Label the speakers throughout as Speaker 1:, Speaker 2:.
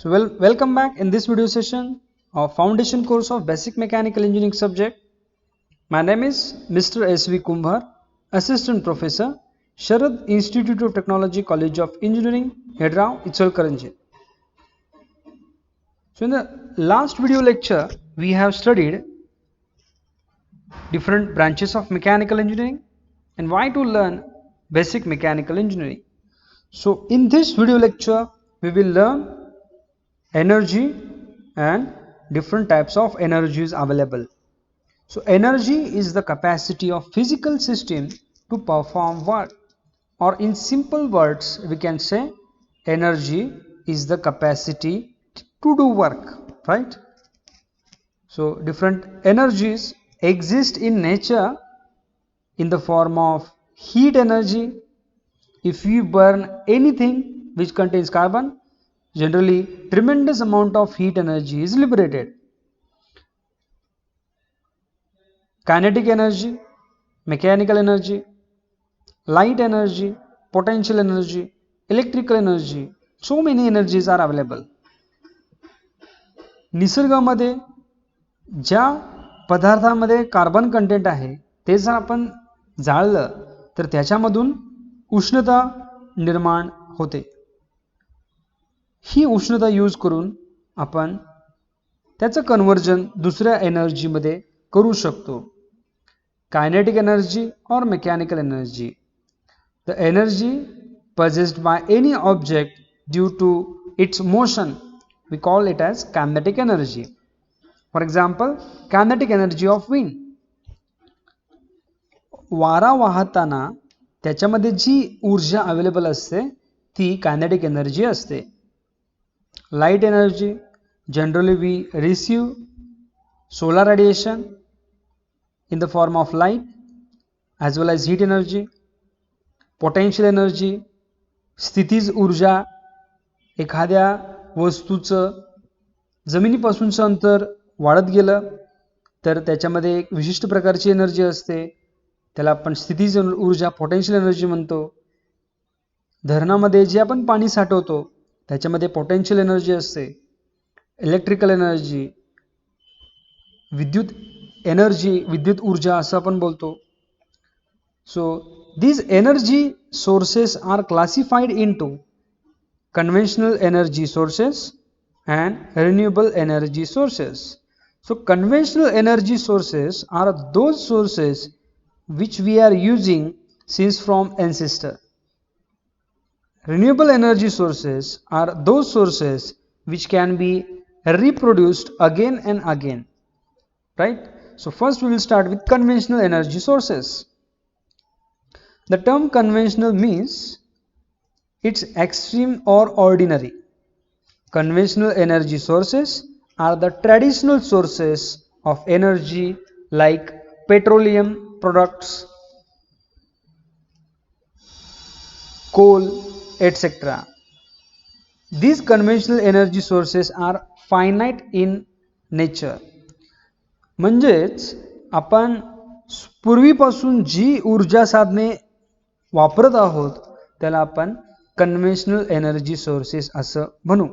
Speaker 1: Welcome back in this video session of foundation course of basic mechanical engineering subject. My name is Mr. S.V. Kumbhar, Assistant Professor, Sharad Institute of Technology, College of Engineering, Hedrao, Ichalkaranji. So in the last video lecture, we have studied different branches of mechanical engineering and why to learn basic mechanical engineering. So in this video lecture, we will learn energy and different types of energies available. So energy is the capacity of physical system to perform work, or in simple words we can say energy is the capacity to do work, right? So different energies exist in nature in the form of heat energy. If you burn anything which contains carbon, generally tremendous amount of heat energy is liberated. Kinetic energy, mechanical energy, light energy, potential energy, electrical energy, so many energies are available. निसर्गामध्ये ज्या पदार्थामध्ये carbon content आहे ते जर आपण जाळलं तर त्याच्यामधून उष्णता निर्माण होते. ही उष्णता यूज करून आपण त्याचं कन्वर्जन दुसऱ्या एनर्जी मध्ये करू शकतो. Kinetic energy or mechanical energy, the energy possessed by any object due to its motion, we call it as kinetic energy. For example, kinetic energy of wind. वारा वाहताना त्याच्यामध्ये जी ऊर्जा अवेलेबल असते ती kinetic energy असते. Light energy, generally we receive solar radiation in the form of light as well as heat energy. Potential energy, स्थितीज ऊर्जा, एखाद्या वस्तूचं जमिनीपासूनचं अंतर वाढत गेलं तर त्याच्यामध्ये एक विशिष्ट प्रकारची एनर्जी असते, त्याला आपण स्थितीज ऊर्जा पोटेन्शियल एनर्जी म्हणतो. धरणामध्ये जे आपण पाणी साठवतो त्याच्यामध्ये पोटेन्शियल एनर्जी असते. इलेक्ट्रिकल एनर्जी, विद्युत एनर्जी, विद्युत ऊर्जा असं आपण बोलतो. So these energy sources are classified into conventional energy sources and renewable energy sources. So conventional energy sources are those sources which we are using since from ancestor. Renewable energy sources are those sources which can be reproduced again and again, right? So first we will start with conventional energy sources. The term conventional means it's extreme or ordinary. Conventional energy sources are the traditional sources of energy like petroleum products, coal, etc. These conventional energy sources are finite in nature. म्हणजेच आपण पूर्वीपासून जी ऊर्जा साधने वापरत आहोत त्याला आपण conventional energy sources असं म्हणू.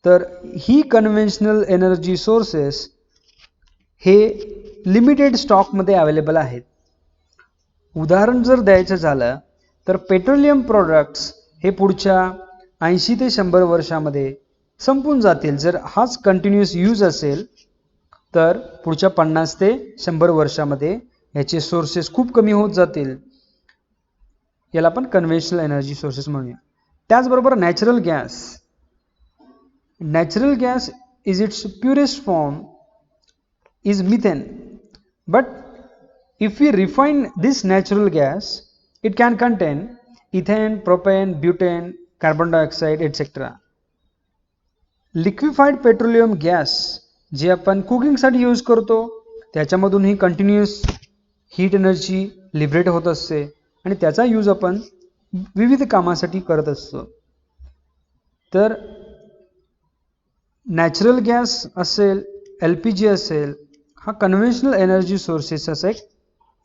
Speaker 1: तर ही कन्व्हेन्शनल एनर्जी सोर्सेस हे लिमिटेड स्टॉक मध्ये अवेलेबल आहेत. उदाहरण जर द्यायचं झालं तर पेट्रोलियम प्रोडक्ट्स हे पुढच्या 80 ते 100 वर्षामध्ये संपून जातील. जर हाच कंटिन्यूअस यूज असेल तर पुढच्या 50 ते 100 वर्षामध्ये याचे सोर्सेस खूप कमी होत जातील. याला आपण कन्व्हेन्शनल एनर्जी सोर्सेस म्हणूया. त्याचबरोबर natural gas. Natural gas is it's purest form is methane, but if we refine this natural gas it can contain ethane, propane, butane, carbon dioxide, etc. liquefied petroleum gas जे आपण cooking साठी use करतो त्याच्यामधून ही continuous heat energy liberate होत असते आणि त्याचा use आपण विविध कामासाठी करत असतो. तर नॅचरल गॅस असेल, LPG असेल, हा कन्व्हेन्शनल एनर्जी सोर्सेसचा एक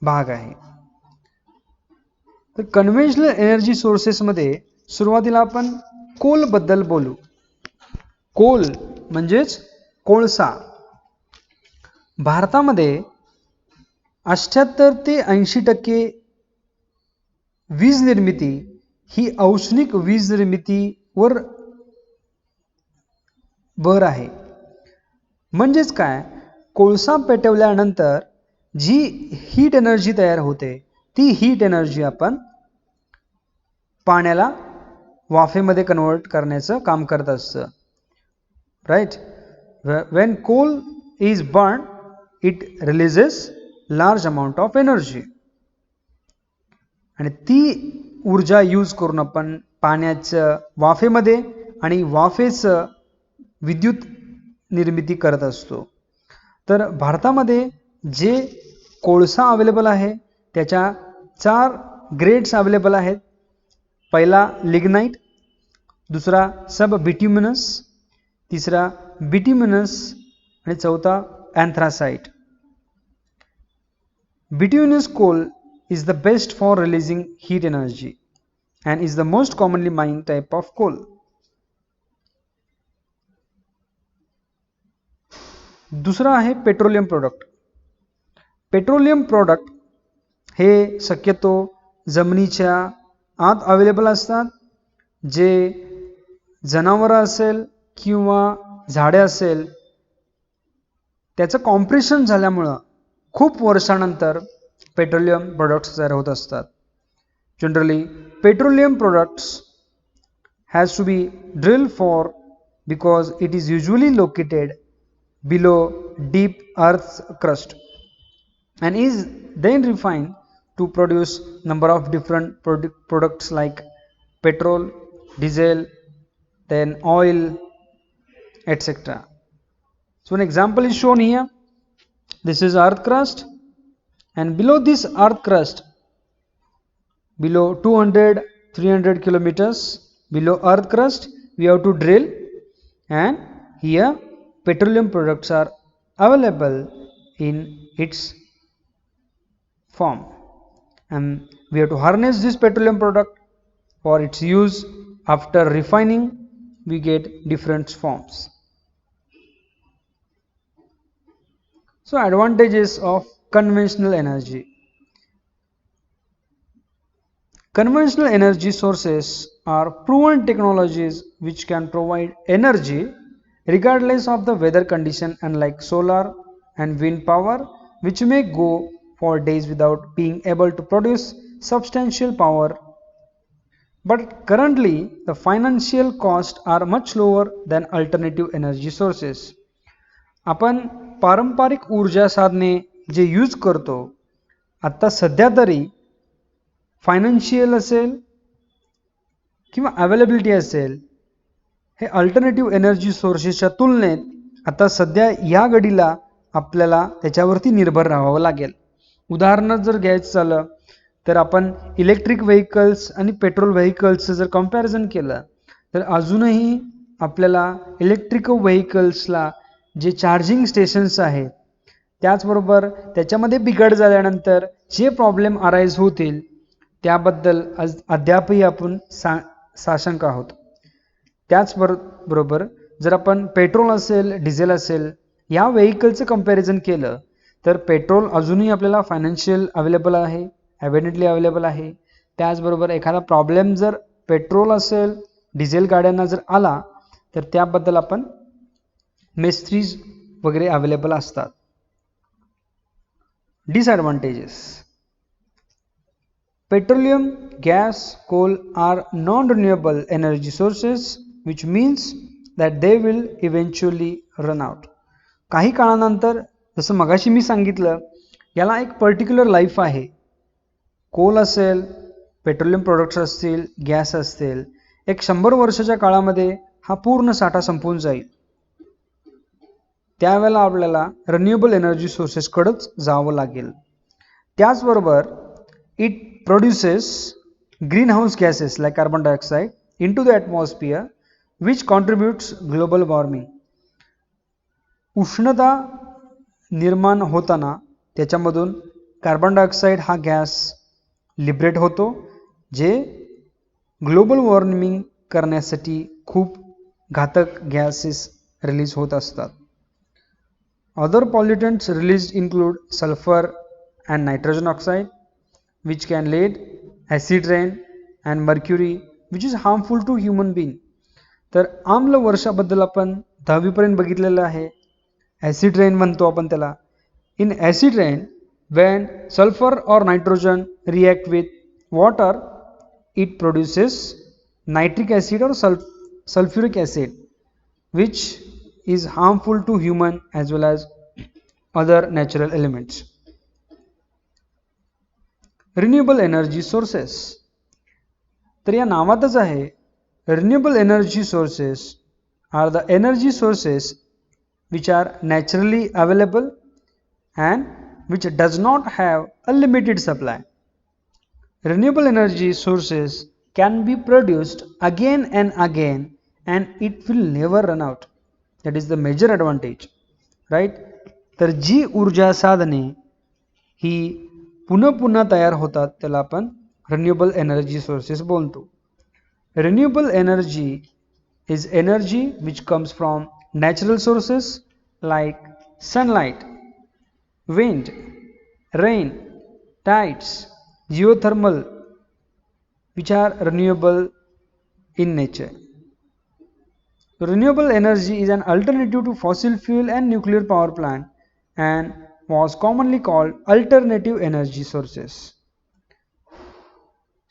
Speaker 1: भाग आहे. तर कन्व्हेन्शनल एनर्जी सोर्सेस मध्ये सुरुवातीला आपण कोल बद्दल बोलू. कोल म्हणजेच कोळसा. भारतामध्ये 78 ते 80% वीज निर्मिती ही औष्णिक वीज निर्मितीवर भर आहे. म्हणजेच काय, कोळसा पेटवल्यानंतर जी हीट एनर्जी तयार होते ती हीट एनर्जी आपण पाण्याला वाफेमध्ये कन्वर्ट करण्याचं काम करत असतं. Right. when coal is burned it releases large amount of energy आणि ती ऊर्जा यूज करून आपण पाण्याचं वाफेमध्ये आणि वाफेचं विद्युत निर्मिती करत असतो. तर भारतामध्ये जे कोळसा अवेलेबल आहे त्याच्या 4 ग्रेड्स अवेलेबल आहेत. पहिला लिग्नाइट, दुसरा सब बिट्युमिनस, तिसरा बिट्युमिनस आणि चौथा anthracite. Bituminous coal is the best for releasing heat energy and is the most commonly mined type of coal. दुसरा आहे पेट्रोलियम प्रोडक्ट. पेट्रोलियम प्रोडक्ट हे शक्यतो जमिनीच्या आत अवेलेबल असतात. जे जनावरं असेल किंवा झाडे असेल त्याचं कॉम्प्रेशन झाल्यामुळं खूप वर्षानंतर पेट्रोलियम प्रोडक्ट्स तयार होत असतात. Generally petroleum products has to be drilled for because it is usually located below deep earth's crust and is then refined to produce number of different products like petrol, diesel, then oil, etc. So an example is shown here. This is earth crust and below this earth crust, below 200-300 kilometers below earth crust we have to drill, and here petroleum products are available in its form, and we have to harness this petroleum product for its use. After refining we get different forms. So advantages of conventional energy. Conventional energy sources are proven technologies which can provide energy regardless of the weather condition, unlike solar and wind power which may go for days without being able to produce substantial power. But currently the financial costs are much lower than alternative energy sources. आपण पारंपरिक ऊर्जा साधने जे use करतो आता सध्या तरी financial असेल किंवा अवेलेबिलिटी असेल हे अल्टरनेटिव्ह एनर्जी सोर्सेसच्या तुलनेत आता सध्या या घडीला आपल्याला त्याच्यावरती निर्भर राहावं लागेल. उदाहरण जर घ्यायचं झालं तर आपण इलेक्ट्रिक व्हेकल्स आणि पेट्रोल व्हेकल्सचं जर कंपॅरिझन केलं तर अजूनही आपल्याला इलेक्ट्रिक व्हेकल्सला जे चार्जिंग स्टेशन्स आहेत त्याचबरोबर त्याच्यामध्ये बिघाड झाल्यानंतर जे प्रॉब्लेम अराईज होतील त्याबद्दल अद्यापही आपण साशंक आहोत. त्याचबरोबर जर आपण पेट्रोल असेल डिझेल असेल या व्हेकलचं कंपॅरिझन केलं तर पेट्रोल अजूनही आपल्याला फायनान्शियल अवेलेबल आहे, ॲव्हेलेबली अवेलेबल आहे. त्याचबरोबर एखादा प्रॉब्लेम जर पेट्रोल असेल डिझेल गाड्यांना जर आला तर त्याबद्दल आपण मिस्त्रीज वगैरे अवेलेबल असतात. Disadvantages. Petroleum, gas, coal are non-renewable energy sources which means that they will eventually run out. काही काळानंतर जसं मगाशी मी सांगितलं याला एक पर्टिक्युलर लाईफ आहे. कोल असेल, पेट्रोलियम प्रोडक्ट्स असतील, गॅस असतील, एक 100 वर्षाच्या काळामध्ये हा पूर्ण साठा संपून जाईल. त्यावेळेला आपल्याला रिन्युएबल एनर्जी सोर्सेसकडेच जावं लागेल. त्याचबरोबर it produces greenhouse gases like carbon dioxide into the atmosphere which contributes global warming. उष्णता निर्माण होताना त्याच्यामधून कार्बन डायऑक्साईड हा गॅस लिबरेट होतो जे ग्लोबल वॉर्मिंग करण्यासाठी खूप घातक गॅसेस रिलीज होत असतात. Other pollutants released include sulfur and nitrogen oxide, which can lead acid rain and mercury, which is harmful to human being. तर आम्ल वर्षाबद्दल आपण 10वी पर्यंत बघितलेलं आहे. ॲसिड रेन म्हणतो आपण त्याला. In acid rain, when sulfur or nitrogen react with water, it produces nitric acid or sulfuric acid, which is harmful to human as well as other natural elements. Renewable energy sources. तर या नावातच आहे, renewable energy sources are the energy sources which are naturally available and which does not have a limited supply. Renewable energy sources can be produced again and again and it will never run out. That is the major advantage, right? तर जी ऊर्जा साधने ही पुन्हा पुन्हा तयार होतात त्याला आपण renewable energy sources बोलतो. Renewable energy is energy which comes from natural sources like sunlight, wind, rain, tides, geothermal, which are renewable in nature. Renewable energy is an alternative to fossil fuel and nuclear power plant and was commonly called alternative energy sources.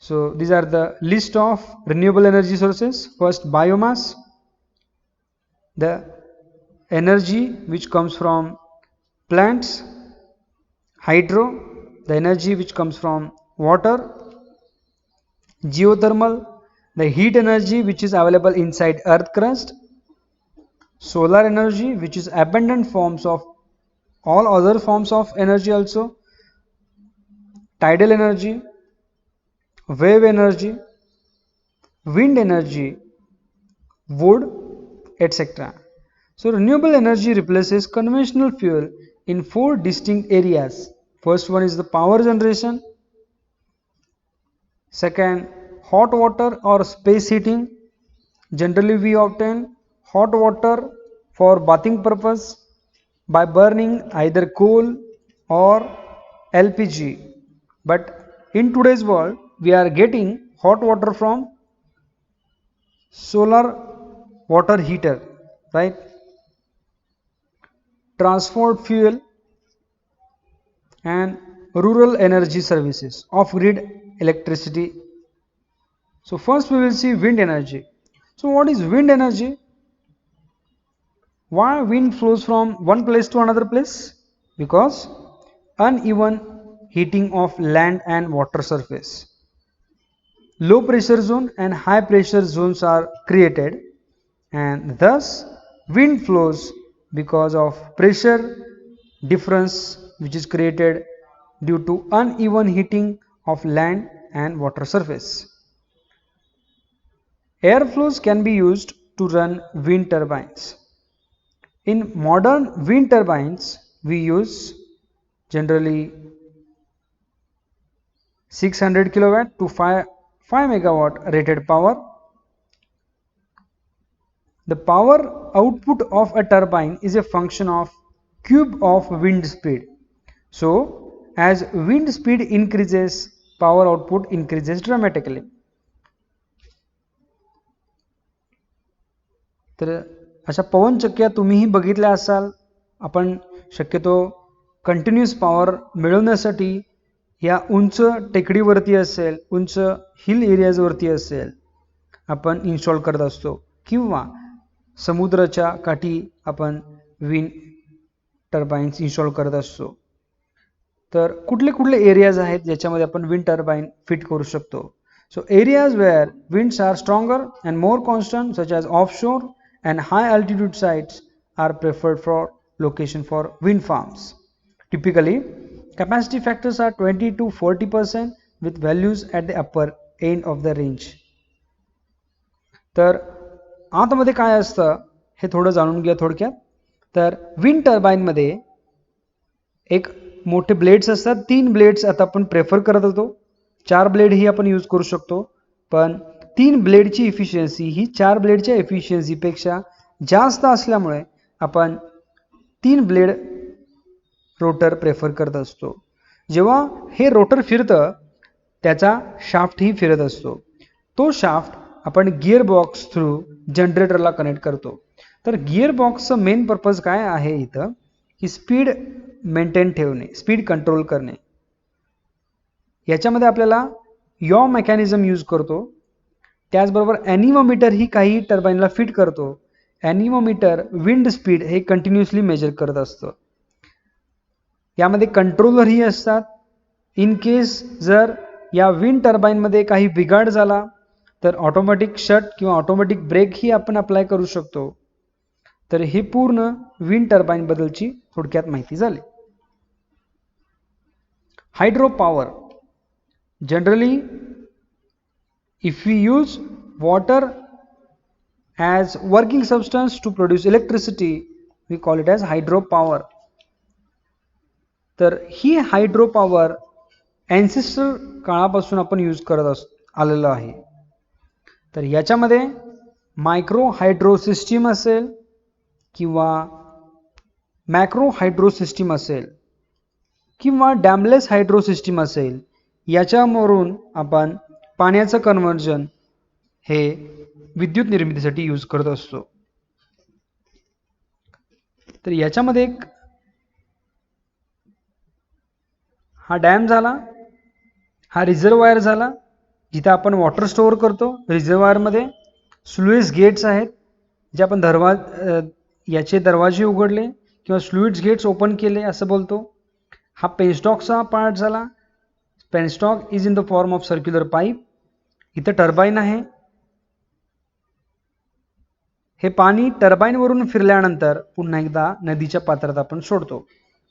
Speaker 1: So these are the list of renewable energy sources. First, biomass, the energy which comes from plants. Hydro, the energy which comes from water. Geothermal, the heat energy which is available inside earth crust. Solar energy, which is abundant forms of all other forms of energy also. Tidal energy, wave energy, wind energy, wood, etc. So renewable energy replaces conventional fuel in 4 distinct areas. First one is the power generation. Second, hot water or space heating. Generally we obtain hot water for bathing purpose by burning either coal or LPG. But in today's world we are getting hot water from solar water heater, right? Transport fuel and rural energy services, off-grid electricity. So first we will see wind energy. So what is wind energy? Why wind flows from one place to another place? Because uneven heating of land and water surface. Low pressure zone and high pressure zones are created and thus wind flows because of pressure difference which is created due to uneven heating of land and water surface. Air flows can be used to run wind turbines. In modern wind turbines, we use generally 600 kilowatt to 5 megawatt rated power. The power output of a turbine is a function of cube of wind speed. So, as wind speed increases, power output increases dramatically. तर अशा पवनचक्क्या तुम्हीही बघितल्या असाल. आपण शक्यतो continuous power मिळवण्यासाठी या उंच टेकडीवरती असेल, उंच हिल एरियाजवरती असेल आपण इन्स्टॉल करत असतो किंवा समुद्राच्या काठी आपण विंड टर्बाइन्स इन्स्टॉल करत असतो. तर कुठले कुठले एरियाज आहेत ज्याच्यामध्ये आपण विंड टर्बाइन फिट करू शकतो? So areas where winds are stronger and more constant such as offshore and high altitude sites are preferred for location for wind farms. Typically, capacity factors are 20 to 40% with values at the upper end of the range. तर आतमध्ये काय असतं हे थोडं जाणून घ्या थोडक्यात. तर विंड टर्बाइन मध्ये एक मोठे ब्लेड्स असतात. 3 ब्लेड्स आता आपण प्रेफर करत होतो. 4 ब्लेड ही आपण यूज करू शकतो, पण 3 ब्लेडची इफिशियन्सी ही 4 ब्लेडच्या इफिशियन्सीपेक्षा जास्त असल्यामुळे आपण 3 ब्लेड रोटर प्रेफर करत असतो. जेव्हा हे रोटर फिरतं त्याचा शाफ्टही फिरत असतो. तो शाफ्ट आपण गिअर बॉक्स थ्रू जनरेटरला कनेक्ट करतो. तर गिअर बॉक्सचं मेन पर्पज काय आहे इथं की स्पीड मेंटेन ठेवणे, स्पीड कंट्रोल करणे. याच्यामध्ये आपल्याला यॉ मेकॅनिझम यूज करतो. त्याचबरोबर ॲनिमोमीटर ही काही टर्बाईनला फिट करतो. ॲनिमोमीटर विंड स्पीड हे कंटिन्युअसली मेजर करत असतं. यामध्ये कंट्रोलरही असतात. इन केस जर या विंड टर्बाईनमध्ये काही बिघाड झाला तर ऑटोमॅटिक शट किंवा ऑटोमॅटिक ब्रेक ही आपण अप्लाय करू शकतो. तर ही पूर्ण विंड टर्बाईन बद्दलची थोडक्यात माहिती झाली. Hydro power generally if we use water as working substance to produce electricity we call it as hydropower. तर ही हायड्रो पॉवर ॲन्सेस्टर काळापासून आपण यूज करत आलेलो आहे. तर याच्यामध्ये मायक्रो हायड्रो सिस्टीम असेल किंवा मॅक्रो हायड्रो सिस्टीम असेल किंवा डॅमलेस हायड्रो सिस्टीम असेल, याच्यावरून आपण पाण्याचं कन्व्हर्जन हे विद्युत निर्मितीसाठी यूज करत असतो. तर याच्यामध्ये एक हा डॅम झाला, हा रिझर्वायर झाला जिथे आपण वॉटर स्टोअर करतो. रिझर्वायरमध्ये स्लुईस गेट्स आहेत जे आपण याचे दरवाजे उघडले किंवा स्लुईस गेट्स ओपन केले असं बोलतो. हा पेनस्टॉकचा पार्ट झाला. Penstock is in the form of circular pipe. इथं टर्बाईन आहे. हे पाणी टर्बाईनवरून फिरल्यानंतर पुन्हा एकदा नदीच्या पात्रात आपण सोडतो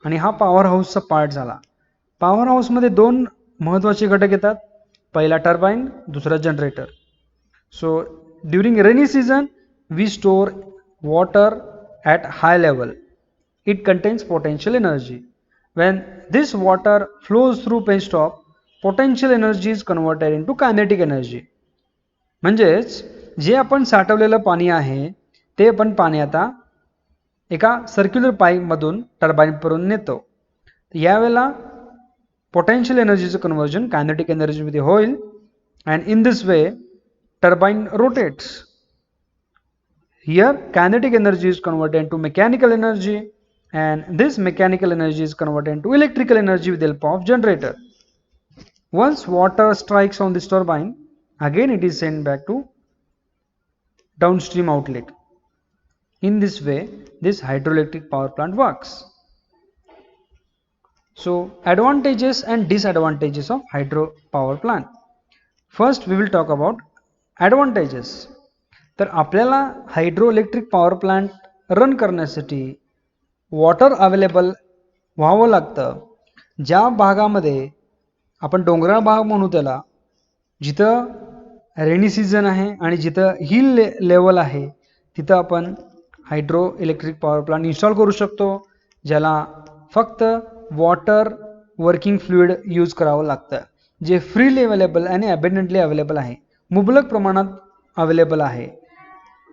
Speaker 1: आणि हा पॉवर हाऊसचा पार्ट झाला. पॉवर हाऊसमध्ये 2 महत्त्वाचे घटक येतात. पहिला टर्बाईन, दुसरा generator. So during rainy season we store water at high level. It contains potential energy. When this water flows through penstock, potential energy is converted into kinetic energy. म्हणजेच जे आपण साठवलेलं पाणी आहे ते आपण पाणी आता एका सर्क्युलर पाईपमधून टर्बाईनपर्यंत नेतो. यावेळेला पोटेन्शियल एनर्जीचं कन्वर्जन कायनेटिक एनर्जीमध्ये होईल and in this way turbine rotates. Here kinetic energy is converted into mechanical energy and this mechanical energy is converted into electrical energy with the help of generator. Once water strikes on this turbine, again it is sent back to downstream outlet. In this way this hydroelectric power plant works. So advantages and disadvantages of hydro power plant. First we will talk about advantages. तर आपल्याला हायड्रोइलेक्ट्रिक power plant run करण्यासाठी water available व्हावं लागतं. ज्या भागामध्ये आपण डोंगराळ भाग म्हणू त्याला, जिथं रेनी सीझन आहे आणि जिथं हिल लेवल आहे तिथं आपण hydro electric power plant install करू शकतो, ज्याला फक्त वॉटर वर्किंग फ्लुइड यूज करावं लागतं, जे फ्रीली अवेलेबल आणि अबंडंटली अवेलेबल आहे, मुबलक प्रमाणात अवेलेबल आहे.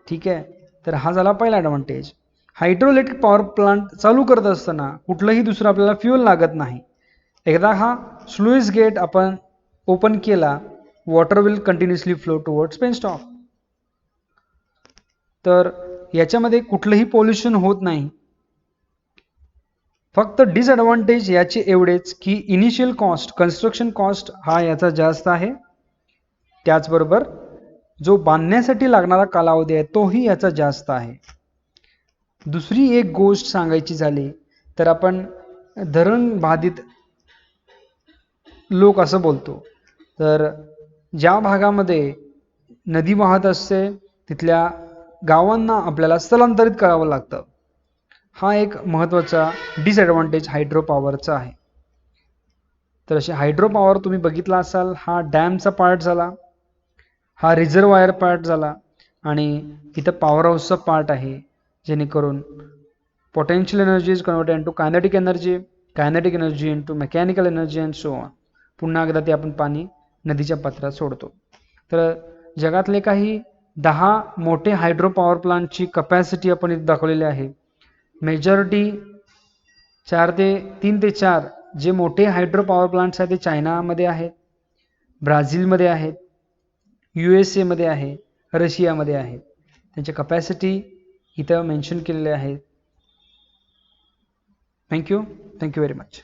Speaker 1: ठीक आहे. तर हा झाला पहिला ॲडव्हान्टेज. हायड्रोइलेक्ट्रिक पॉवर प्लांट चालू करत असताना कुठलंही दुसरं आपल्याला फ्युएल लागत नाही. एकदा हा स्लुईस गेट आपण ओपन केला, water will continuously flow towards penstock. तर याच्यामध्ये कुठलंही पोल्युशन होत नाही. फक्त डिसएडव्हान्टेज याचे एवढेच की इनिशियल कॉस्ट, कन्स्ट्रक्शन कॉस्ट हा याचा जास्त आहे. त्याचबरोबर जो बांधण्यासाठी लागणारा कालावधी आहे तोही याचा जास्त आहे. दुसरी एक गोष्ट सांगायची झाली तर आपण धरण बाधित लोक असं बोलतो. तर ज्या भागामध्ये नदी वाहत असते तिथल्या गावांना आपल्याला स्थलांतरित करावं लागतं. हा एक महत्त्वाचा डिसएडव्हान्टेज हायड्रो पॉवरचा आहे. तर असे हायड्रो पॉवर तुम्ही बघितला असाल, हा डॅमचा पार्ट झाला, हा रिझर्वायर पार्ट झाला आणि इथं पॉवर हाऊसचा पार्ट आहे, जेणेकरून potential energy is converted into kinetic energy, kinetic energy into mechanical energy and so on. पुन्हा एकदा ते आपण पाणी नदीच्या पात्रात सोडतो. तर जगातले काही 10 मोठे हायड्रो पॉवर प्लांटची कपॅसिटी आपण इथे दाखवलेली आहे. मेजॉरिटी 3 ते 4 जे मोठे हायड्रो पॉवर प्लांट्स आहेत ते चायनामध्ये आहेत, ब्राझीलमध्ये आहेत, USA मध्ये आहे, रशियामध्ये आहे. त्यांची कपॅसिटी इथं मेन्शन केलेले आहेत. Thank you very much.